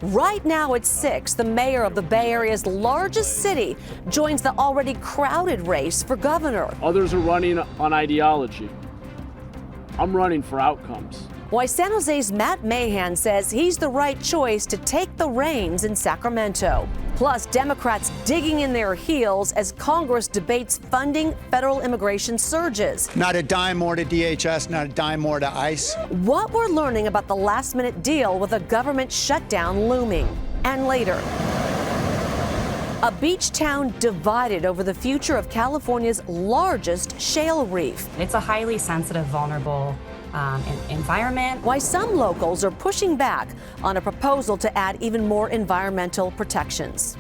Right now at 6, the mayor of the Bay Area's largest city joins the already crowded race for governor. Others are running on ideology. I'm running for outcomes. Why San Jose's Matt Mahan says he's the right choice to take the reins in Sacramento. Plus, Democrats digging in their heels as Congress debates funding federal immigration surges. Not a dime more to DHS, not a dime more to ICE. What we're learning about the last-minute deal with a government shutdown looming. And later, a beach town divided over the future of California's largest shale reef. It's a highly sensitive, vulnerable environment. Why some locals are pushing back on a proposal to add even more environmental protections.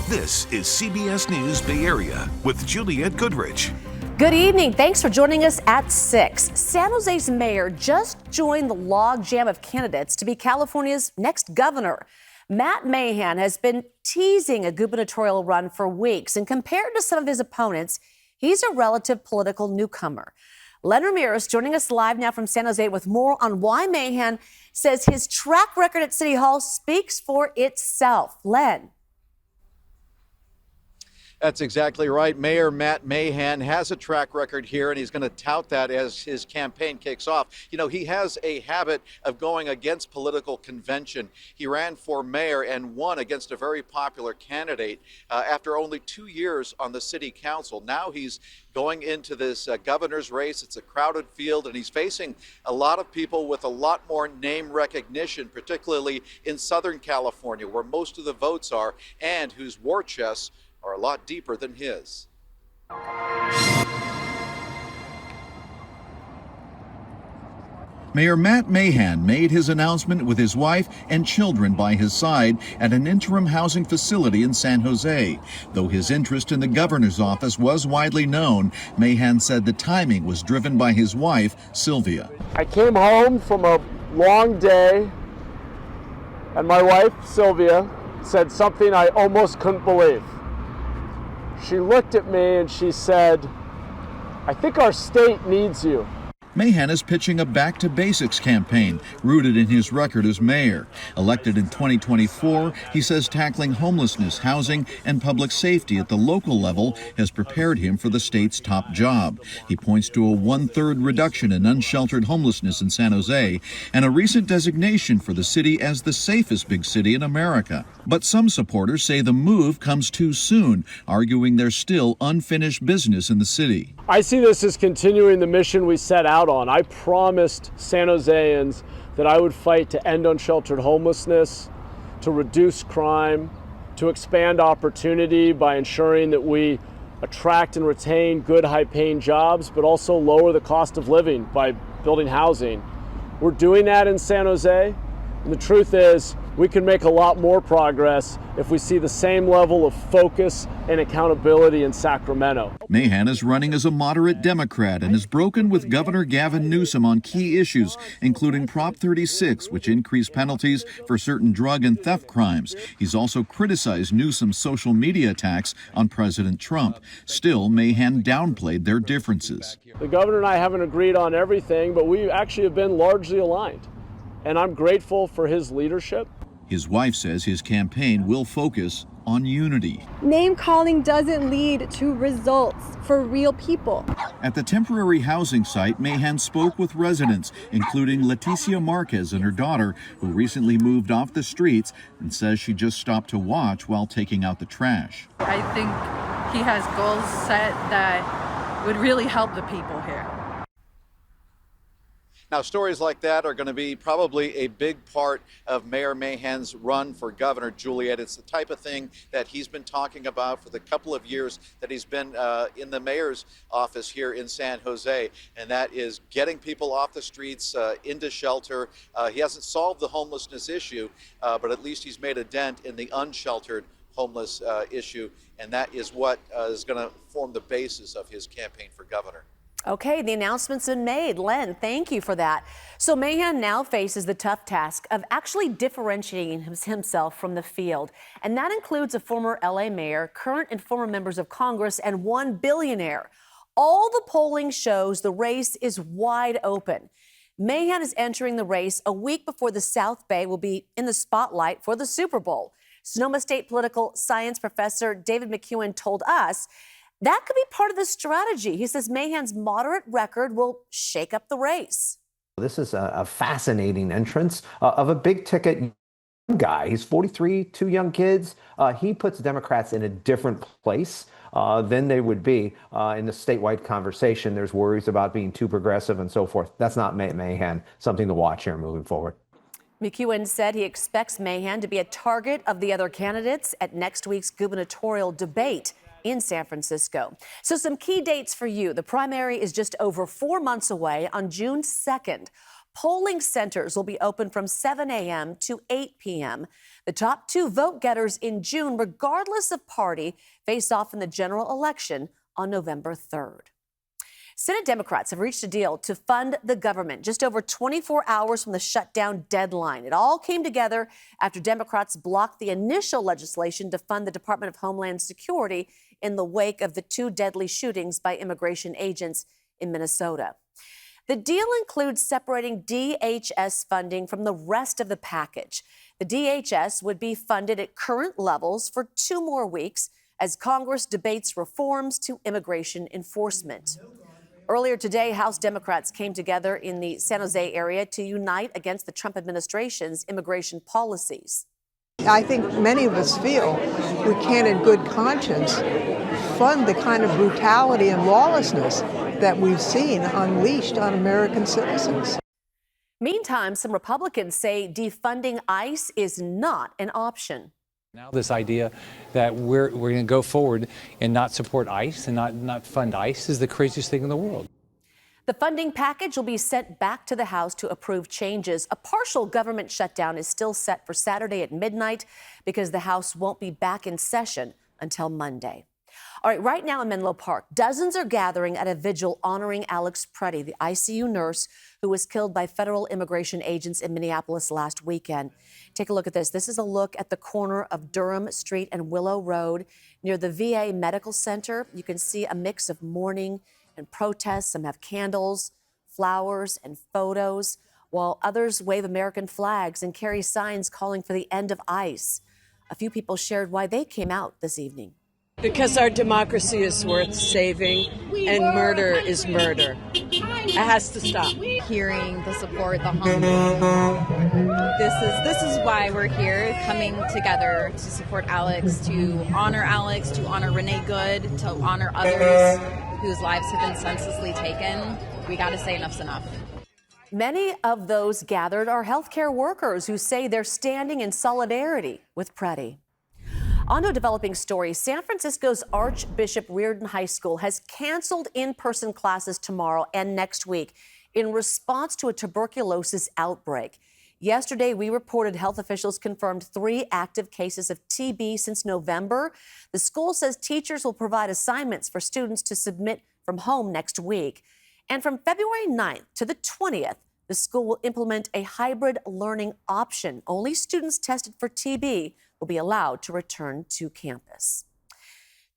This is CBS News Bay Area with Juliette Goodrich. Good evening. Thanks for joining us at 6. San Jose's mayor just joined the logjam of candidates to be California's next governor. Matt Mahan has been teasing a gubernatorial run for weeks, and compared to some of his opponents, he's a relative political newcomer. Len Ramirez joining us live now from San Jose with more on why Mahan says his track record at City Hall speaks for itself. Len. That's exactly right. Mayor Matt Mahan has a track record here, and he's going to tout that as his campaign kicks off. You know, he has a habit of going against political convention. He ran for mayor and won against a very popular candidate after only 2 years on the city council. Now he's going into this governor's race. It's a crowded field, and he's facing a lot of people with a lot more name recognition, particularly in Southern California, where most of the votes are, and whose war chests are a lot deeper than his. Mayor Matt Mahan made his announcement with his wife and children by his side at an interim housing facility in San Jose. Though his interest in the governor's office was widely known, Mahan said the timing was driven by his wife, Sylvia. I came home from a long day, and my wife, Sylvia, said something I almost couldn't believe. She looked at me and she said, "I think our state needs you." Mahan is pitching a back-to-basics campaign rooted in his record as mayor. Elected in 2024, he says tackling homelessness, housing, and public safety at the local level has prepared him for the state's top job. He points to a 1/3 reduction in unsheltered homelessness in San Jose and a recent designation for the city as the safest big city in America. But some supporters say the move comes too soon, arguing there's still unfinished business in the city. I see this as continuing the mission we set out on. I promised San Joseans that I would fight to end unsheltered homelessness, to reduce crime, to expand opportunity by ensuring that we attract and retain good, high-paying jobs, but also lower the cost of living by building housing. We're doing that in San Jose, and the truth is, we can make a lot more progress if we see the same level of focus and accountability in Sacramento. Mahan is running as a moderate Democrat and has broken with Governor Gavin Newsom on key issues, including Prop 36, which increased penalties for certain drug and theft crimes. He's also criticized Newsom's social media attacks on President Trump. Still, Mahan downplayed their differences. The governor and I haven't agreed on everything, but we actually have been largely aligned. And I'm grateful for his leadership. His wife says his campaign will focus on unity. Name calling doesn't lead to results for real people. At the temporary housing site, Mahan spoke with residents, including Leticia Marquez and her daughter, who recently moved off the streets and says she just stopped to watch while taking out the trash. I think he has goals set that would really help the people here. Now, stories like that are going to be probably a big part of Mayor Mahan's run for governor, Juliette. It's the type of thing that he's been talking about for the couple of years that he's been in the mayor's office here in San Jose, and that is getting people off the streets into shelter. He hasn't solved the homelessness issue, but at least he's made a dent in the unsheltered homeless issue, and that is what is going to form the basis of his campaign for governor. Okay, the announcement's been made. Len, thank you for that. So Mahan now faces the tough task of actually differentiating himself from the field. And that includes a former LA mayor, current and former members of Congress, and one billionaire. All the polling shows the race is wide open. Mahan is entering the race a week before the South Bay will be in the spotlight for the Super Bowl. Sonoma State political science professor David McEwen told us that could be part of the strategy. He says Mahan's moderate record will shake up the race. This is a fascinating entrance of a big ticket guy. He's 43, 2 young kids. He puts Democrats in a different place than they would be in the statewide conversation. There's worries about being too progressive and so forth. That's not Mahan. Something to watch here moving forward. McEwen said he expects Mahan to be a target of the other candidates at next week's gubernatorial debate in San Francisco. So some key dates for you. The primary is just over 4 months away on June 2nd. Polling centers will be open from 7 a.m. to 8 p.m. The top 2 vote getters in June, regardless of party, face off in the general election on November 3rd. Senate Democrats have reached a deal to fund the government just over 24 hours from the shutdown deadline. It all came together after Democrats blocked the initial legislation to fund the Department of Homeland Security in the wake of the 2 deadly shootings by immigration agents in Minnesota. The deal includes separating DHS funding from the rest of the package. The DHS would be funded at current levels for 2 more weeks as Congress debates reforms to immigration enforcement. Earlier today, House Democrats came together in the San Jose area to unite against the Trump administration's immigration policies. I think many of us feel we can't in good conscience fund the kind of brutality and lawlessness that we've seen unleashed on American citizens. Meantime, some Republicans say defunding ICE is not an option. Now this idea that we're going to go forward and not support ICE and not fund ICE is the craziest thing in the world. The funding package will be sent back to the House to approve changes. A partial government shutdown is still set for Saturday at midnight because the House won't be back in session until Monday. All right, right now in Menlo Park, dozens are gathering at a vigil honoring Alex Preddy, the ICU nurse who was killed by federal immigration agents in Minneapolis last weekend. Take a look at this. This is a look at the corner of Durham Street and Willow Road near the VA Medical Center. You can see a mix of mourning and protests. Some have candles, flowers, and photos, while others wave American flags and carry signs calling for the end of ICE. A few people shared why they came out this evening. Because our democracy is worth saving, and murder is murder. It has to stop. Hearing the support, the hunger. This is why we're here, coming together to support Alex, to honor Renee Good, to honor others whose lives have been senselessly taken. We got to say enough's enough. Many of those gathered are healthcare workers who say they're standing in solidarity with Preddy. On to a developing story. San Francisco's Archbishop Reardon High School has canceled in-person classes tomorrow and next week in response to a tuberculosis outbreak. Yesterday, we reported health officials confirmed 3 active cases of TB since November. The school says teachers will provide assignments for students to submit from home next week. And from February 9th to the 20th, the school will implement a hybrid learning option. Only students tested for TB will be allowed to return to campus.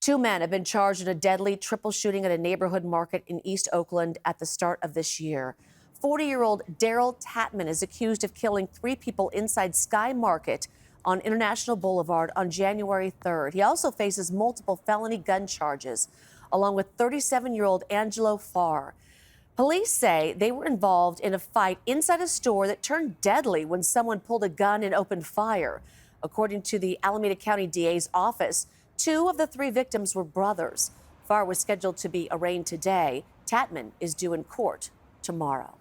2 men have been charged in a deadly triple shooting at a neighborhood market in East Oakland at the start of this year. 40-year-old Daryl Tatman is accused of killing 3 people inside Sky Market on International Boulevard on January 3rd. He also faces multiple felony gun charges, along with 37-year-old Angelo Farr. Police say they were involved in a fight inside a store that turned deadly when someone pulled a gun and opened fire. According to the Alameda County DA's office, 2 of the 3 victims were brothers. Farr was scheduled to be arraigned today. Tatman is due in court tomorrow.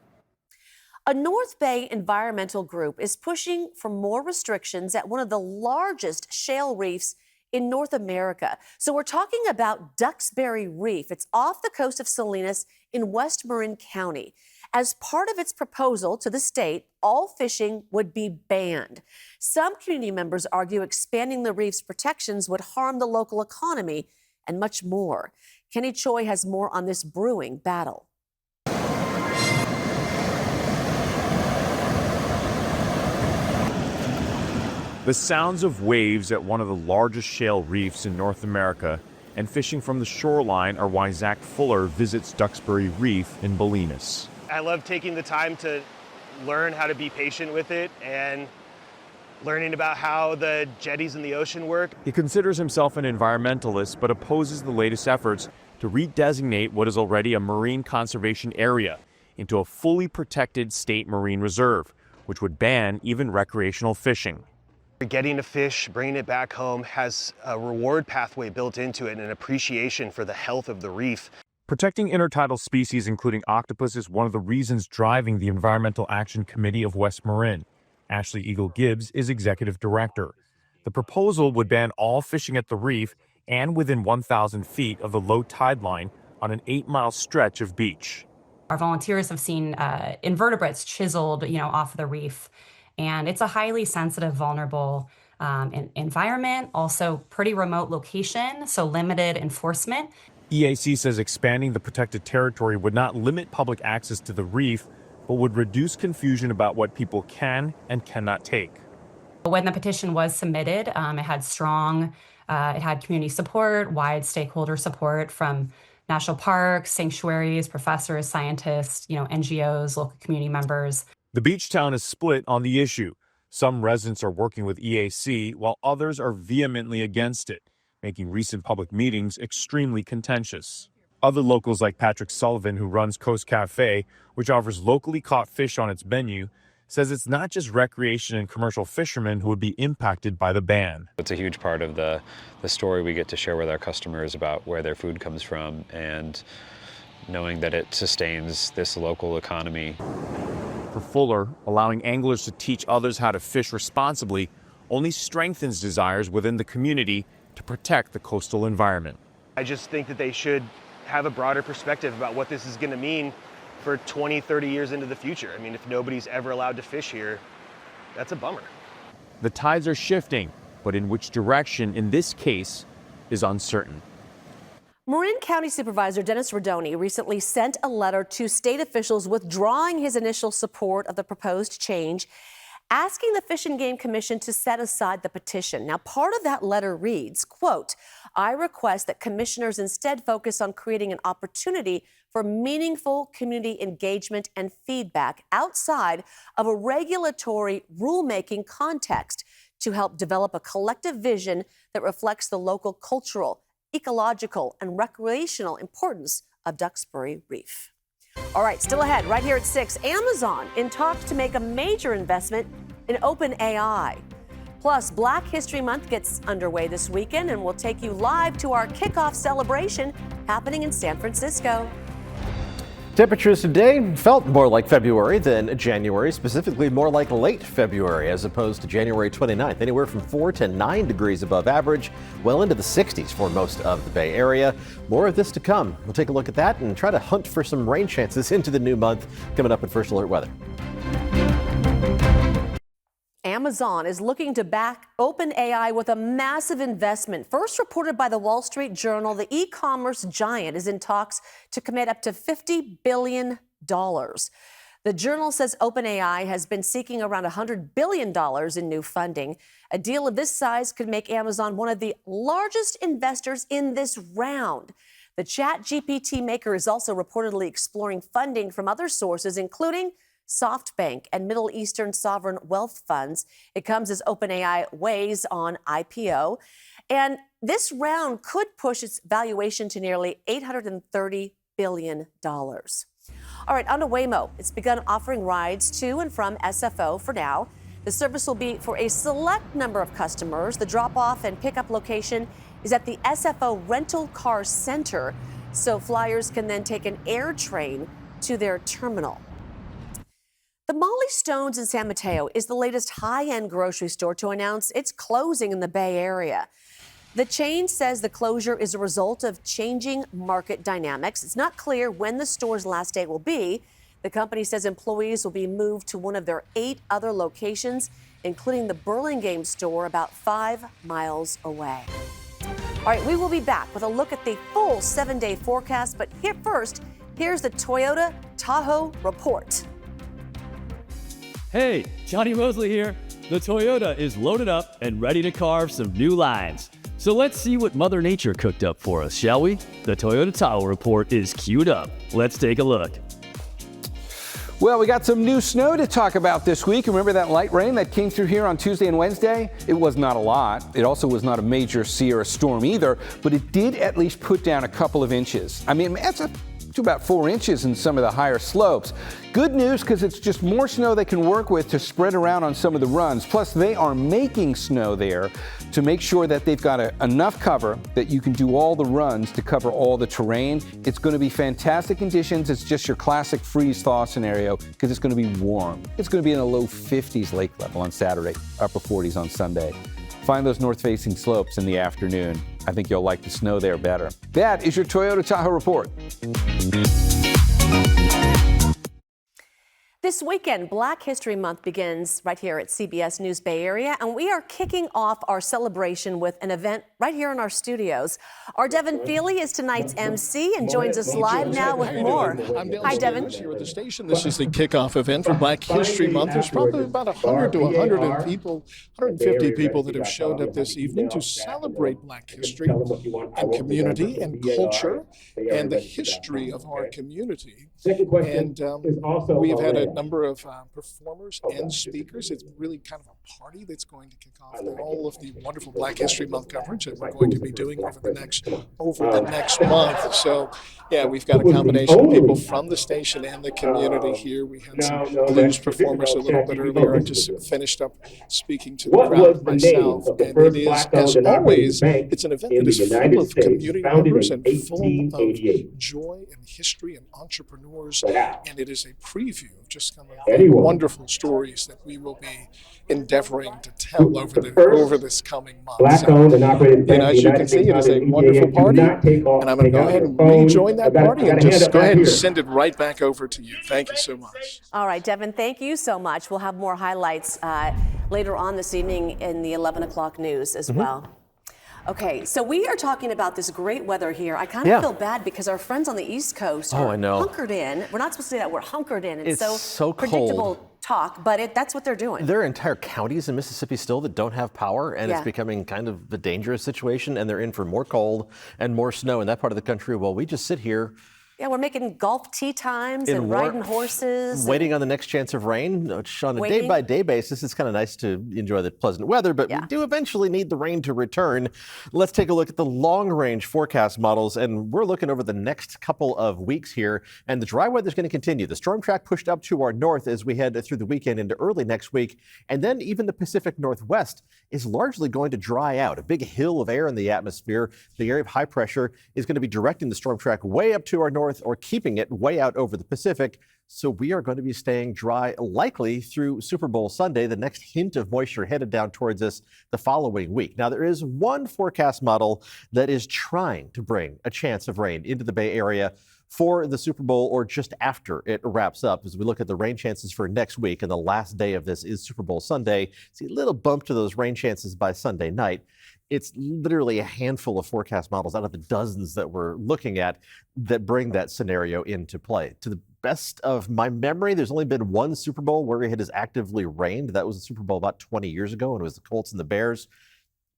A North Bay environmental group is pushing for more restrictions at one of the largest shale reefs in North America. So we're talking about Duxbury Reef. It's off the coast of Salinas in West Marin County. As part of its proposal to the state, all fishing would be banned. Some community members argue expanding the reef's protections would harm the local economy and much more. Kenny Choi has more on this brewing battle. The sounds of waves at one of the largest shale reefs in North America and fishing from the shoreline are why Zach Fuller visits Duxbury Reef in Bolinas. I love taking the time to learn how to be patient with it and learning about how the jetties in the ocean work. He considers himself an environmentalist but opposes the latest efforts to redesignate what is already a marine conservation area into a fully protected state marine reserve, which would ban even recreational fishing. Getting a fish, bringing it back home has a reward pathway built into it and an appreciation for the health of the reef. Protecting intertidal species, including octopus, is one of the reasons driving the Environmental Action Committee of West Marin. Ashley Eagle-Gibbs is executive director. The proposal would ban all fishing at the reef and within 1,000 feet of the low tide line on an 8-mile stretch of beach. Our volunteers have seen invertebrates chiseled, off the reef, and it's a highly sensitive, vulnerable environment, also pretty remote location, so limited enforcement. EAC says expanding the protected territory would not limit public access to the reef, but would reduce confusion about what people can and cannot take. When the petition was submitted, it had community support, wide stakeholder support from national parks, sanctuaries, professors, scientists, NGOs, local community members. The beach town is split on the issue. Some residents are working with EAC, while others are vehemently against it, making recent public meetings extremely contentious. Other locals like Patrick Sullivan, who runs Coast Cafe, which offers locally caught fish on its menu, says it's not just recreation and commercial fishermen who would be impacted by the ban. It's a huge part of the story we get to share with our customers about where their food comes from and knowing that it sustains this local economy. For Fuller, allowing anglers to teach others how to fish responsibly only strengthens desires within the community to protect the coastal environment. I just think that they should have a broader perspective about what this is going to mean for 20, 30 years into the future. I mean, if nobody's ever allowed to fish here, that's a bummer. The tides are shifting, but in which direction in this case is uncertain. Marin County Supervisor Dennis Rodoni recently sent a letter to state officials withdrawing his initial support of the proposed change, asking the Fish and Game Commission to set aside the petition. Now, part of that letter reads, quote, "I request that commissioners instead focus on creating an opportunity for meaningful community engagement and feedback outside of a regulatory rulemaking context to help develop a collective vision that reflects the local cultural, ecological, and recreational importance of Duxbury Reef." All right, still ahead, right here at 6, Amazon in talks to make a major investment in OpenAI. Plus, Black History Month gets underway this weekend, and we'll take you live to our kickoff celebration happening in San Francisco. Temperatures today felt more like February than January, specifically more like late February as opposed to January 29th. Anywhere from 4 to 9 degrees above average, well into the 60s for most of the Bay Area. More of this to come. We'll take a look at that and try to hunt for some rain chances into the new month coming up in First Alert Weather. Amazon is looking to back OpenAI with a massive investment. First reported by the Wall Street Journal, the e-commerce giant is in talks to commit up to $50 billion. The Journal says OpenAI has been seeking around $100 billion in new funding. A deal of this size could make Amazon one of the largest investors in this round. The ChatGPT maker is also reportedly exploring funding from other sources, including SoftBank and Middle Eastern sovereign wealth funds. It comes as OpenAI weighs on IPO. And this round could push its valuation to nearly $830 billion. All right, on to Waymo. It's begun offering rides to and from SFO for now. The service will be for a select number of customers. The drop-off and pickup location is at the SFO Rental Car Center, so flyers can then take an air train to their terminal. The Mollie Stone's in San Mateo is the latest high-end grocery store to announce it's closing in the Bay Area. The chain says the closure is a result of changing market dynamics. It's not clear when the store's last day will be. The company says employees will be moved to one of their 8 other locations, including the Burlingame store about 5 miles away. All right, we will be back with a look at the full 7-day forecast, but here's the Toyota Tahoe report. Hey, Johnny Mosley here. The Toyota is loaded up and ready to carve some new lines. So let's see what Mother Nature cooked up for us, shall we? The Toyota Tahoe report is queued up. Let's take a look. Well, we got some new snow to talk about this week. Remember that light rain that came through here on Tuesday and Wednesday? It was not a lot. It also was not a major Sierra storm either, but it did at least put down a couple of inches. I mean, that's up to about 4 inches in some of the higher slopes. Good news, because it's just more snow they can work with to spread around on some of the runs. Plus, they are making snow there to make sure that they've got enough cover that you can do all the runs to cover all the terrain. It's going to be fantastic conditions. It's just your classic freeze-thaw scenario because it's going to be warm. It's going to be in the low 50s lake level on Saturday, upper 40s on Sunday. Find those north-facing slopes in the afternoon. I think you'll like the snow there better. That is your Toyota Tahoe report. This weekend, Black History Month begins right here at CBS News Bay Area, and we are kicking off our celebration with an event right here in our studios. Our Devin Feely is tonight's MC and joins us live now with more. Hi, Devin. Here at the station. This is the kickoff event for Black History Month. There's probably about 100 to 150 people that have showed up this evening to celebrate Black history and community and culture and the history of our community. And we have had a number of performers and speakers. It's really kind of a party that's going to kick off all of the wonderful Black History Month coverage that we're going to be doing over the next month. So, yeah, we've got a combination of people from the station and the community here. We had some blues performers a little bit earlier. I just finished up speaking to the crowd myself, and it is, as always, it's an event that is full of community members and full of joy and history and entrepreneurs, and it is a preview of just kind of the wonderful stories that we will be endeavoring to tell over this coming month. So, as you can see, it is a wonderful party, and I'm going to go ahead and rejoin that party and just go ahead and send it right back over to you. Thank you so much. All right, Devin, thank you so much. We'll have more highlights later on this evening in the 11 o'clock news as well. Okay, so we are talking about this great weather here. I kind of feel bad because our friends on the East Coast are hunkered in. We're not supposed to say that. We're hunkered in. It's so predictable cold. Talk, but that's what they're doing. There are entire counties in Mississippi still that don't have power, and it's becoming kind of a dangerous situation, and they're in for more cold and more snow in that part of the country. Well, we just sit here. Yeah, we're making golf tee times and riding horses. Waiting on the next chance of rain, which on a day-by-day basis, it's kind of nice to enjoy the pleasant weather, but we do eventually need the rain to return. Let's take a look at the long-range forecast models, and we're looking over the next couple of weeks here, and the dry weather is going to continue. The storm track pushed up to our north as we head through the weekend into early next week, and then even the Pacific Northwest is largely going to dry out. A big hill of air in the atmosphere, the area of high pressure, is going to be directing the storm track way up to our north or keeping it way out over the Pacific. So we are going to be staying dry likely through Super Bowl Sunday. The next hint of moisture headed down towards us the following week. Now, there is one forecast model that is trying to bring a chance of rain into the Bay Area for the Super Bowl or just after it wraps up. As we look at the rain chances for next week, and the last day of this is Super Bowl Sunday, see a little bump to those rain chances by Sunday night. It's literally a handful of forecast models out of the dozens that we're looking at that bring that scenario into play. To the best of my memory, there's only been one Super Bowl where it has actively rained. That was the Super Bowl about 20 years ago, and it was the Colts and the Bears.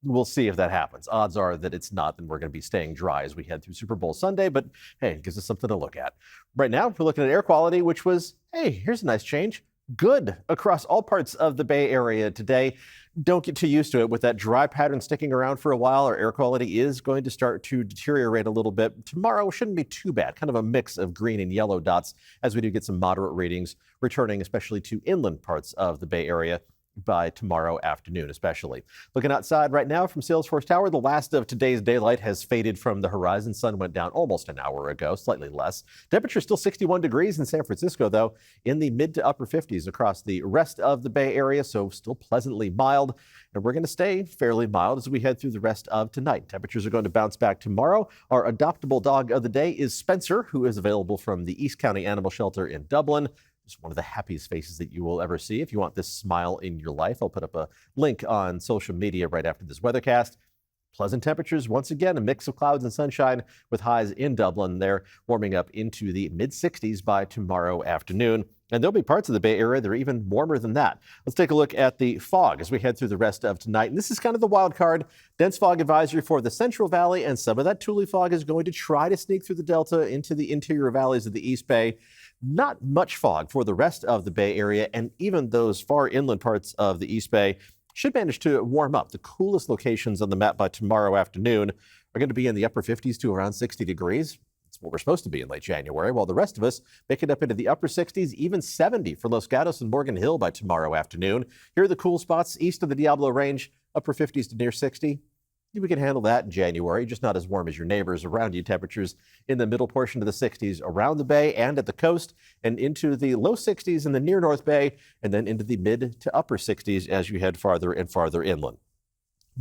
We'll see if that happens. Odds are that it's not, and we're going to be staying dry as we head through Super Bowl Sunday, but hey, it gives us something to look at. Right now, we're looking at air quality, which was, hey, here's a nice change. Good across all parts of the Bay Area today. Don't get too used to it. With that dry pattern sticking around for a while, our air quality is going to start to deteriorate a little bit. Tomorrow shouldn't be too bad, kind of a mix of green and yellow dots as we do get some moderate readings, returning especially to inland parts of the Bay Area by tomorrow afternoon, especially. Looking outside right now from Salesforce Tower, the last of today's daylight has faded from the horizon. Sun went down almost an hour ago, slightly less. Temperature still 61 degrees in San Francisco, though, in the mid to upper 50s across the rest of the Bay Area, so still pleasantly mild. And we're going to stay fairly mild as we head through the rest of tonight. Temperatures are going to bounce back tomorrow. Our adoptable dog of the day is Spencer, who is available from the East County Animal Shelter in Dublin. Just one of the happiest faces that you will ever see. If you want this smile in your life, I'll put up a link on social media right after this weathercast. Pleasant temperatures, once again, a mix of clouds and sunshine with highs in Dublin. They're warming up into the mid-60s by tomorrow afternoon. And there'll be parts of the Bay Area that are even warmer than that. Let's take a look at the fog as we head through the rest of tonight. And this is kind of the wild card. Dense fog advisory for the Central Valley, and some of that Tule fog is going to try to sneak through the Delta into the interior valleys of the East Bay. Not much fog for the rest of the Bay Area, and even those far inland parts of the East Bay should manage to warm up. The coolest locations on the map by tomorrow afternoon are going to be in the upper 50s to around 60 degrees. It's what we're supposed to be in late January, while the rest of us make it up into the upper 60s, even 70 for Los Gatos and Morgan Hill by tomorrow afternoon. Here are the cool spots east of the Diablo Range, upper 50s to near 60. We can handle that in January, just not as warm as your neighbors around you. Temperatures in the middle portion of the 60s around the bay and at the coast, and into the low 60s in the near North Bay, and then into the mid to upper 60s as you head farther and farther inland.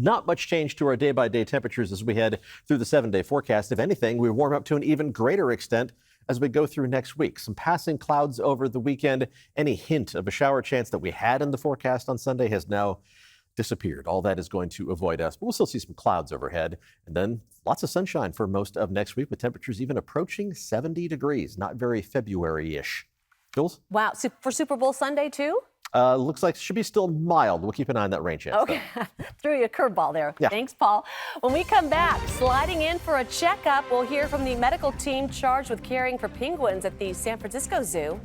Not much change to our day-by-day temperatures as we head through the 7-day forecast. If anything, we warm up to an even greater extent as we go through next week. Some passing clouds over the weekend. Any hint of a shower chance that we had in the forecast on Sunday has now disappeared. All that is going to avoid us, but we'll still see some clouds overhead. And then lots of sunshine for most of next week, with temperatures even approaching 70 degrees. Not very February-ish. Jules? Wow. So for Super Bowl Sunday, too? Looks like it should be still mild. We'll keep an eye on that rain chance. Okay. Threw you a curveball there. Yeah. Thanks, Paul. When we come back, sliding in for a checkup, we'll hear from the medical team charged with caring for penguins at the San Francisco Zoo.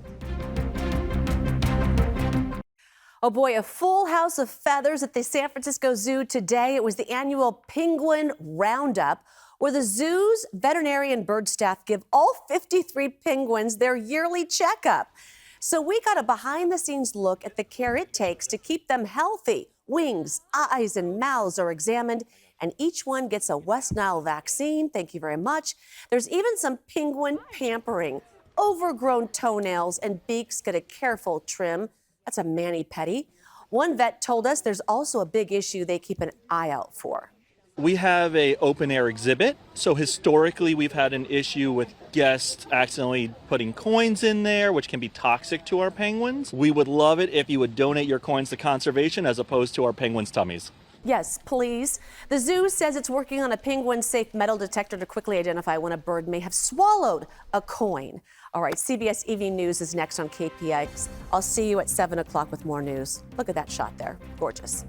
Oh boy, a full house of feathers at the San Francisco Zoo today. It was the annual Penguin Roundup, where the zoo's veterinarian bird staff give all 53 penguins their yearly checkup. So we got a behind-the-scenes look at the care it takes to keep them healthy. Wings, eyes, and mouths are examined, and each one gets a West Nile vaccine. Thank you very much. There's even some penguin pampering. Overgrown toenails and beaks get a careful trim. That's a mani-pedi. One vet told us there's also a big issue they keep an eye out for. We have an open air exhibit, so historically we've had an issue with guests accidentally putting coins in there, which can be toxic to our penguins. We would love it if you would donate your coins to conservation as opposed to our penguins' tummies. Yes, please. The zoo says it's working on a penguin-safe metal detector to quickly identify when a bird may have swallowed a coin. All right, CBS EV News is next on KPIX. I'll see you at 7 o'clock with more news. Look at that shot there. Gorgeous.